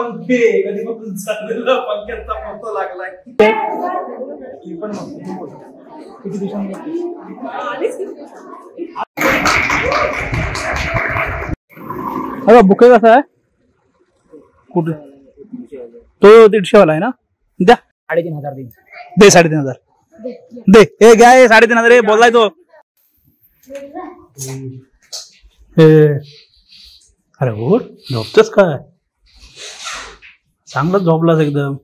पंखे कधीपासून चाललेला पंख्यांचा फोटो लागलाय. ती पण किती दिवसांनी अरे बुके कसा आहे कुठे तो 150 वाला आहे ना. द्या 3,500 दे 3,500 दे. हे घ्या 3,500 बोललाय तो. अरे हो झोपतच काय चांगलंच झोपलास एकदम.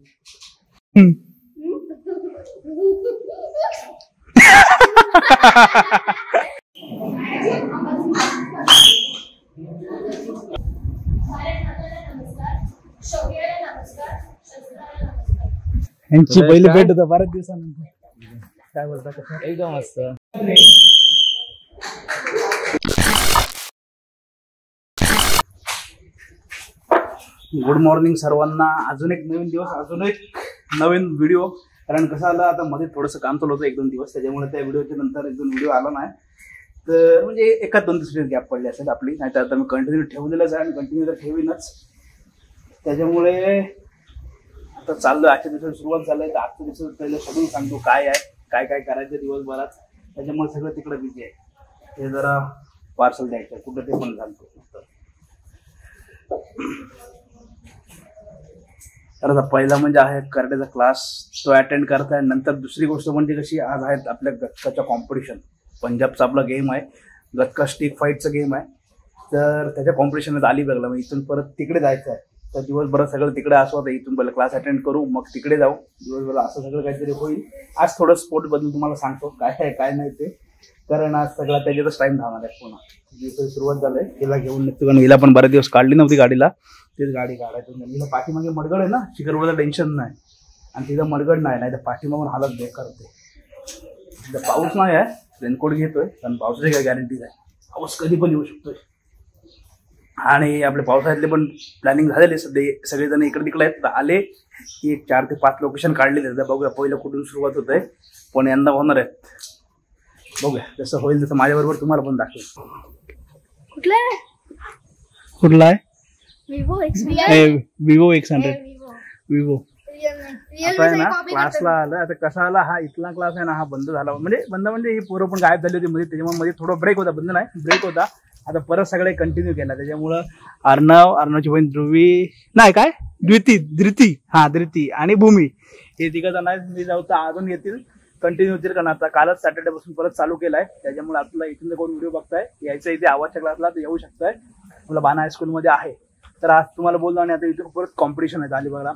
यांची पहिली भेट होता बऱ्याच दिवसानंतर. काय बोलता कसं एकदम मस्त. गुड मॉर्निंग सर्वांना. अजून एक नवीन दिवस अजून एक नवीन व्हिडिओ. कारण कसं आलं आता मध्ये थोडंसं काम चालू होतं 1-2 दिवस त्याच्यामुळे त्या व्हिडिओच्या नंतर 1-2 व्हिडिओ आला नाही. तर म्हणजे एका 2 दिवसाची गॅप पडली असेल आपली. नाही तर आता मी कंटिन्यू ठेवलेलंच आहे आणि कंटिन्यू तर ठेवीनच. त्याच्यामुळे आता चाललं आजच्या दिवसाची सुरुवात झालंय. तर आजच्या दिवसात पहिलं शेड्यूल सांगतो काय आहे काय काय करायचं दिवसभरात. त्याच्यामुळे सगळं तिकडे बिझी आहे. हे जरा पार्सल द्यायचं कुठं ते पण सांगतो. तर आता पहिला म्हणजे आहे कराटेचा क्लास तो अटेंड करताय. नंतर दुसरी गोष्ट म्हणजे कशी आज आहेत आपल्या गतकाच्या कॉम्पिटिशन. पंजाबचा आपला गेम आहे गतका स्टिक फाईटचा गेम आहे. तर त्याच्या कॉम्पिटिशनात अलिबागला मग इथून परत तिकडे जायचं आहे. तर दिवसभरात सगळं तिकडे असं होतं. इथून पहिलं क्लास अटेंड करू मग तिकडे जाऊ दिवसभर असं सगळं काहीतरी होईल. आज थोडं स्पोर्ट बद्दल तुम्हाला सांगतो काय आहे काय नाही ते. कारण आज सगळा त्याच्यातच टाइम धावणार आहे. पुन्हा दिवसाची सुरुवात झालंय. हिला घेऊन निघतो कारण हिला पण बरेच दिवस काढली नव्हती गाडीला. तेच गाडी काढायचं. हिला पाठीमागे मडगड आहे ना शिखरवरचं टेन्शन नाही आणि तिथं मडगड नाही तर पाठीमागून हालत बेकार होते. तिथं पाऊस नाही आहे रेनकोट घेतोय कारण पावसाची काय गॅरंटी नाही. पाऊस कधी पण येऊ शकतोय. आणि आपले पावसाळ्यातले पण प्लॅनिंग झालेले सध्या सगळेजण इकडे तिकडे आहेत. आले की 4 ते 5 लोकेशन काढलेले. बघूया पहिलं कुठून सुरुवात होत आहे पण यंदा होणार आहेत. बघूया जसं होईल तसं माझ्याबरोबर तुम्हाला पण दाखवेल. कुठला आहे विवो X100 विवो. आता आहे ना क्लासला आलं. आता कसा आला हा इथला क्लास आहे ना हा बंद झाला. म्हणजे ही पोरं पण गायब झाली होती मध्ये. त्याच्यामुळे मध्ये थोडं ब्रेक होता. बंद नाही ब्रेक होता. आता परत सगळे कंटिन्यू केला. त्याच्यामुळं अर्णवची बहीण ध्रुवी नाही काय धृती आणि भूमी हे 3 जण आहेत. मी जाऊ तर अजून येतील कंटिन्यू होतील कारण आता कालच सॅटर्डे पासून परत चालू केलाय. त्याच्यामुळे आपल्याला इथून कोण व्हिडिओ बघताय यायचं इथे आवाजच्या क्लासला तर येऊ शकताय. आपला बाणा हायस्कूलमध्ये आहे. तर आज तुम्हाला बोललो आणि आता इथून परत कॉम्पिटिशन आहे अलिबागला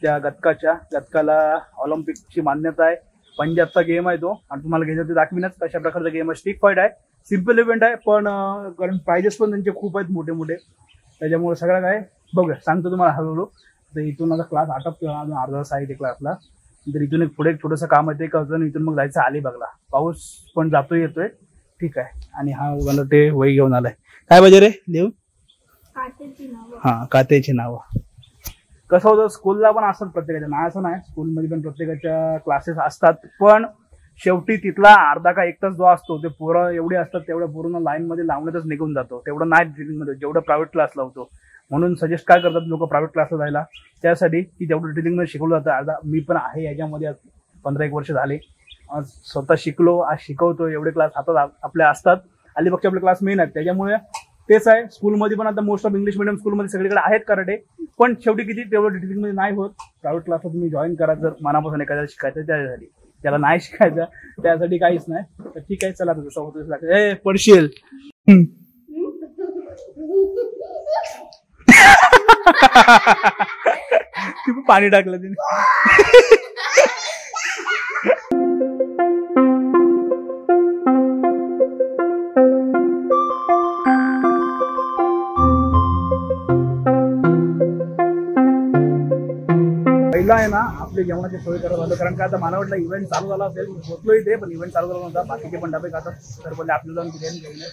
त्या गतकाला ऑलिम्पिकची मान्यता आहे. पंजाबचा गेम आहे तो आणि तुम्हाला घ्यायचं ते दाखविनच कशा प्रकारचा गेम आहे. स्टिक फाईट आहे. सिम्पल इव्हेंट आहे पण कारण प्राइजेस पण त्यांचे खूप आहेत मोठे मोठे. त्याच्यामुळे सगळं काय बघूया सांगतो तुम्हाला हळूहळू. तर इथून आता क्लास आटपतो अजून अर्धा तास आहे ते क्लासला. तर इथून एक पुढे एक छोटंसं काम आहे ते करतो. इथून मग जायचं अलिबागला. पाऊस पण जातोय येतोय ठीक आहे. आणि हा मला ते वही घेऊन आलाय. काय पाहिजे रे लिहून कात्याची नावं. कसं होतं स्कूलला पण असतात प्रत्येकाच्या नाही असं नाही. स्कूलमध्ये पण प्रत्येकाच्या क्लासेस असतात पण शेवटी तिथला अर्धा का 1 तास जो असतो ते पोरं एवढे असतात तेवढं पूर्ण लाईन मध्ये लावण्यातच निघून जातो. तेवढं नाही ड्रिलिंगमध्ये जेवढं प्रायव्हेट क्लासला होतो. म्हणून सजेस्ट काय करतात लोक प्रायव्हेट क्लासला जायला त्यासाठी की तेवढं ड्रिलिंगमध्ये शिकवलं जातं. अर्धा मी पण आहे याच्यामध्ये 15-1 वर्ष झाले. स्वतः शिकलो आज शिकवतो. एवढे क्लास हातात आपल्या असतात. अलिबागचे आपले क्लास मेन आहेत. त्याच्यामुळे तेच आहे. स्कूलमध्ये पण आता मोस्ट ऑफ इंग्लिश मिडियम स्कूलमध्ये सगळीकडे आहेत कराटे पण शेवटी किती तेवढं ड्रिलिंगमध्ये नाही होत. प्रायव्हेट क्लासला तुम्ही जॉईन करा जर मनापासून एखाद्याला शिकायचं त्यासाठी. त्याला नाही शिकायचं त्यासाठी काहीच नाही. तर ठीक आहे चला जसं होतं पडशील. पाणी टाकलं तिने. पहिला आहे ना आपली जेवणाची सोय करत होतं कारण का आता मला वाटलं इव्हेंट चालू झाला असेल. होतलो इथे पण इव्हेंट चालू झाला नव्हता. बाकीचे पण डबे खातात. तर बोलले आपल्याला जाऊन बिर्याणी घेऊन ये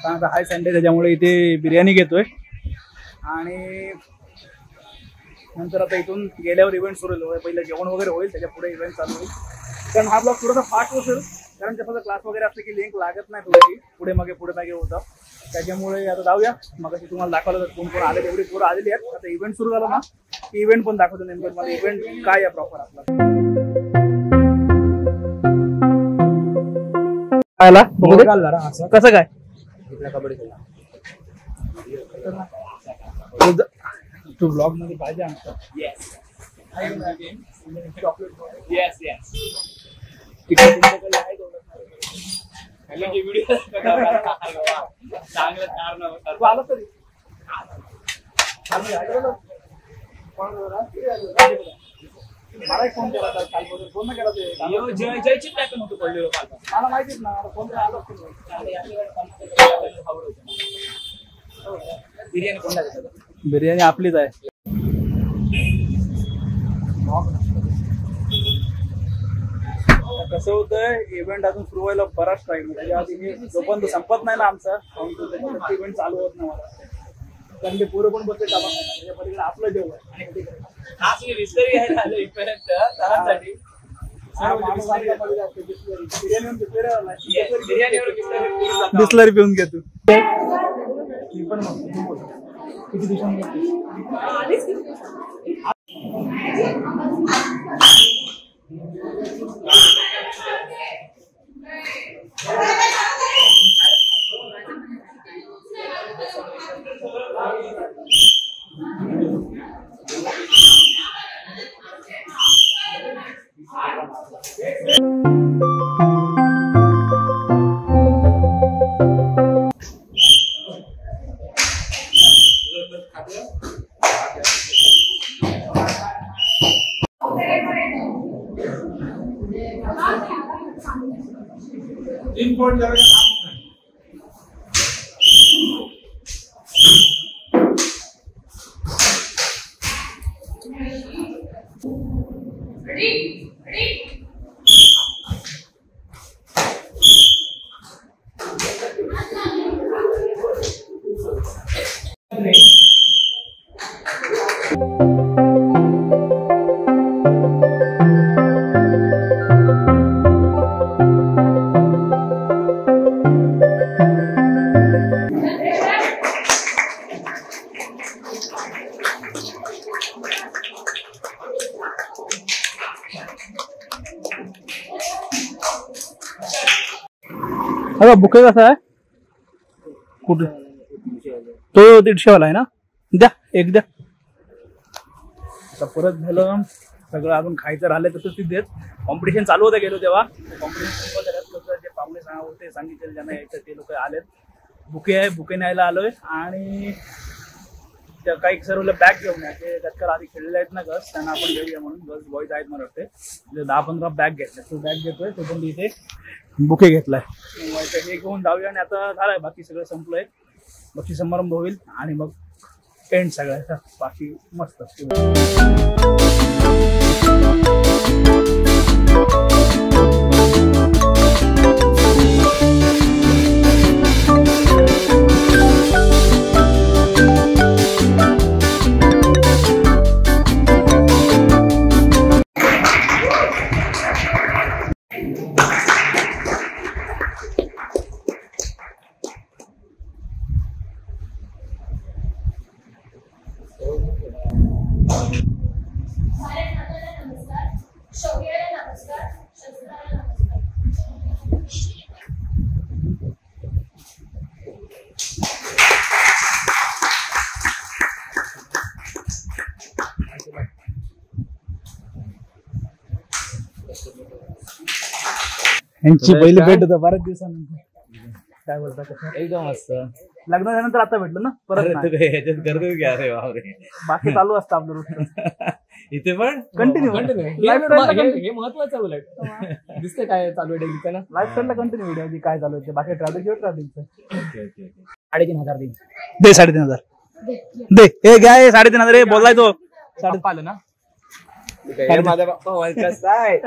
कारण आता हाय संडे त्याच्यामुळे इथे बिर्याणी घेतोय. आणि नंतर आता इथून गेल्यावर इव्हेंट सुरू होईल. पहिलं जेवण वगैरे होईल त्याच्या पुढे इव्हेंट चालू होईल. कारण हा ब्लॉग थोडासा फास्ट असेल कारण त्याचा क्लास वगैरे असते की लिंक लागत नाही थोडी पुढे मागे होतं. त्याच्यामुळे आता जाऊया. मग तुम्हाला दाखवलं तर कोण कोण आले तेवढी पोरं आलेली आहेत. आता इव्हेंट सुरू झाला ना इव्हेंट पण दाखवतो नेमकं मला इव्हेंट काय आहे प्रॉपर आपला कसं काय कबड्डी तू ब्लॉग मध्ये पाहिजे आमचा मला फोन केला काल फोन केला जयची टाकून होतो पडलेलो मला माहितीच ना फोन आलो बिर्याणी कोण बिर्याणी आपलीच आहे कसं होतं इव्हेंट अजून सुरू व्हायला बराच टाइम त्याच्या आधी जोपर्यंत संपत नाही ना आमचा इव्हेंट चालू होत नाही मला कारण ते पोरं पण बसते त्याच्यापर्यंत आपलं जेवण बिस्लरी पिऊन घेतो किती दिवसांनी बुके कसा आहे कुठे तो 150 वाला आहे ना द्या एक द्या आता परत झालं सगळं अजून खायचं राहिलं तसं ती देत कॉम्पिटिशन चालू होतं गेलो तेव्हा कॉम्पिटिशन जे पाहुणे होते सांगितले ज्यांना यायचं ते लोक आलेत बुके आहे बुके न्यायला आलोय आणि त्या काही सर्व बॅग घेऊन आहे ते त्यात आधी खेळलेले आहेत ना गर्ल्स त्यांना आपण घेऊया म्हणून गर्ल्स बॉईज आहेत मला वाटते 10-15 बॅग घेतल्या तो बॅग घेतोय तो पण इथे बुके घेतलाय हे घेऊन जाऊया आणि आता झालंय बाकी सगळं संपलंय बाकी समारंभ होईल आणि मग एंड सगळ्याचा बाकी मस्त यांची पहिली भेट होता बऱ्याच दिवसानंतर काय बोलता कसं एकदम मस्त लग्न झाल्यानंतर आता भेटलो ना परत बाकी चालू असतं आपलं इथे पण कंटिन्यू हे महत्वाचं उलट दिसतंय काय चालू आहे ना लाईफस्टाईलला कंटिन्यू व्हिडिओ काय चालू आहे बाकी ट्रॅव्हल ट्रॅव्हलिंगचं 3,500 दे 3,500 दे हे घ्या 3,500 बोललाय तो साडे आलं ना माझा बाप्पा आहे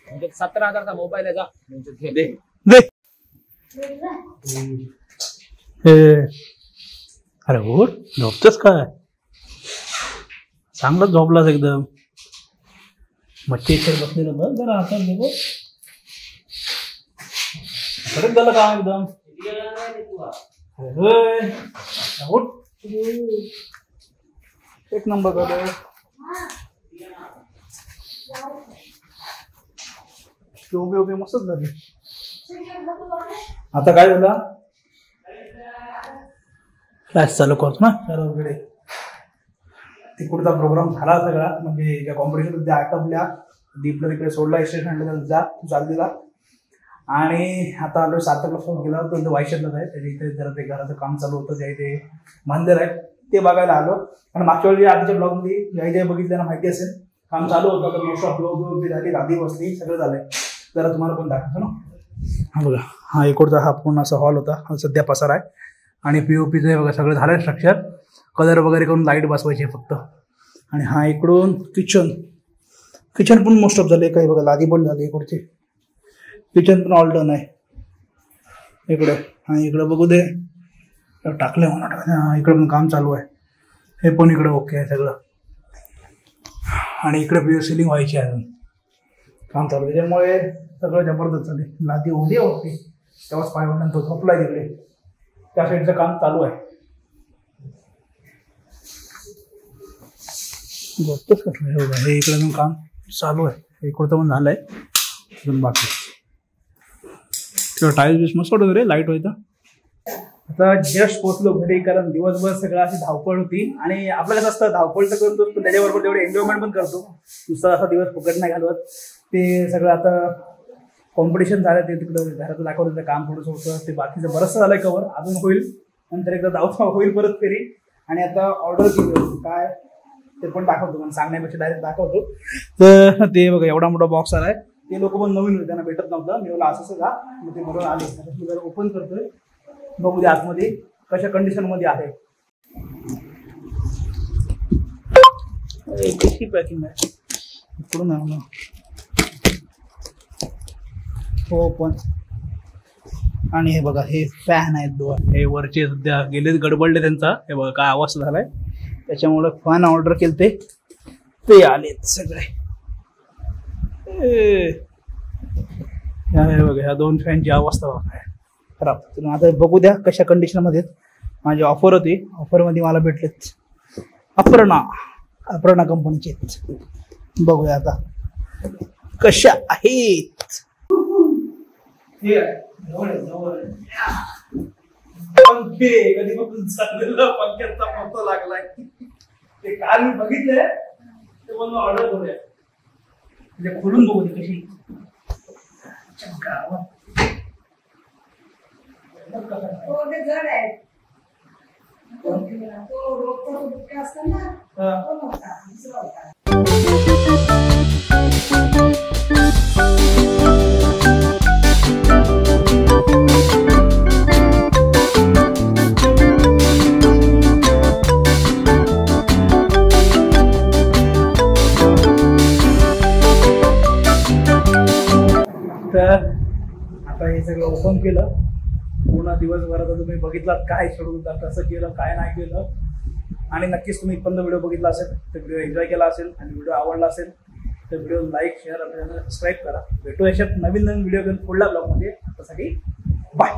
म्हणजे 17,000चा मोबाईल आहे जा दे अरे हो झोपतोस काय चांगलाच झोपलास एकदम मच्छी बसलेलं बघ जरा हातात बघ खरंच झालं काम एकदम एक नंबर कलर. उभी मस्तच झाली. आता काय झालं, क्लास चालू करतो ना सर वगैरे. तिकडचा प्रोग्राम झाला सगळा, म्हणजे ज्या कॉम्पिटिशन त्या आटपल्या. दीपला तिकडे सोडला स्टेशनला, जा चाललेला. आणि आता आलो सार्थकला फोन केला, तो वायशेतलाच आहे. त्याच्या इथे जरा ते घराचं काम चालू होतं, त्या इथे मंदिर आहे ते बघायला आलो. आणि मागच्या वेळी आधीच्या ब्लॉगमध्ये ज्या बघितल्यानं माहिती असेल, काम चालू होतं. तर मोस्ट ऑफ ब्लॉग झाली, गादी बसली, सगळं झालंय. जरा तुम्हाला पण दाखवतो ना. हा बघा, हा इकडचा हा पूर्ण असा हॉल होता, हा सध्या पसारा आहे. आणि पीओपीचं बघा सगळं झालं स्ट्रक्चर, कलर वगैरे करून लाईट बसवायची फक्त. आणि हा इकडून किचन पण मोस्ट ऑफ झाले, काही बघा लादी पण झाली इकडची. किचन पण ऑल डन आहे इकडे. आणि इकडं बघू दे, टाकले म्हणा, इकडे पण काम चालू आहे. हे पण इकडे ओके आहे सगळं. आणि इकडे पिओ सिलिंग व्हायची आहे, अजून काम चालू. त्याच्यामुळे सगळं जबरदस्त झाले. लादी उभी होती तेव्हाच पाय तो झोपलाय तिकडे. त्या साईडचं काम चालू आहे. बघतोच कसं हे इकडे पण काम चालू आहे. इकडचं पण झालंय अजून बाकी. तेव्हा टाईल्स बीस मस्त होतं रे, लाईट व्हायचं. आता जस्ट पोचलो घरी, कारण दिवसभर सगळं अशी धावपळ होती. आणि आपलं कसं असतं, धावपळ तर करतो पण त्याच्याबरोबर तेवढे एन्जॉयमेंट पण करतो. नुसता असा दिवस फुकट नाही घालवत. ते सगळं आता कॉम्पिटिशन झालं, ते तिकडं घराचं दाखवलं, काम थोडंसं होतं. ते बाकीचं बरंचसं झालंय कवर, अजून होईल. नंतर एकदा जाऊ होईल परत फेरी. आणि आता ऑर्डर केली काय ते पण दाखवतो, पण सांगण्यापेक्षा डायरेक्ट दाखवतो. तर ते बघा एवढा मोठा बॉक्स आलाय. ते लोक पण नवीन होते, त्यांना भेटत नव्हतं. मी बोला असं का, मग ते बरोबर आले. जरा ओपन करतोय, बघू दे आतमध्ये कशा कंडिशन मध्ये आहे. कशी पॅकिंग आहे इकडून आहे ना. हो पण. आणि हे बघा, हे फॅन आहेत दोन, हे वरचे सध्या गेलेच गडबडले त्यांचा. हे बघा काय आवाज झालाय, त्याच्यामुळे फॅन ऑर्डर केले ते आलेत सगळे. बघा ह्या दोन फॅनची अवस्था बघा खराब. आता बघू द्या कशा कंडिशन मध्ये. माझी ऑफर होती, ऑफरमध्ये मला भेटलेत अपर्णा कंपनीचे. बघूया आता कशा आहेत. कधीपासून चाललेलं पंख्याचा फोटो लागलाय, ते काल मी बघितलंय, ते मला ऑर्डर करूया. म्हणजे खोलून बघू दे कशी. जड आहे आता हे सगळं ओपन केलं. पूर्ण दिवसभरात तुम्ही बघितलात काय शेड्यूल होता, कसं केलं काय नाही केलं. आणि नक्कीच तुम्ही इथपर्यंत व्हिडिओ बघितला असेल तर व्हिडिओ एन्जॉय केला असेल आणि व्हिडिओ आवडला असेल तर व्हिडिओ लाईक शेअर आणि चॅनल सबस्क्राईब करा. भेटू याच्यात नवीन व्हिडिओ घेऊन पुढल्या ब्लॉगमध्ये. त्यासाठी बाय.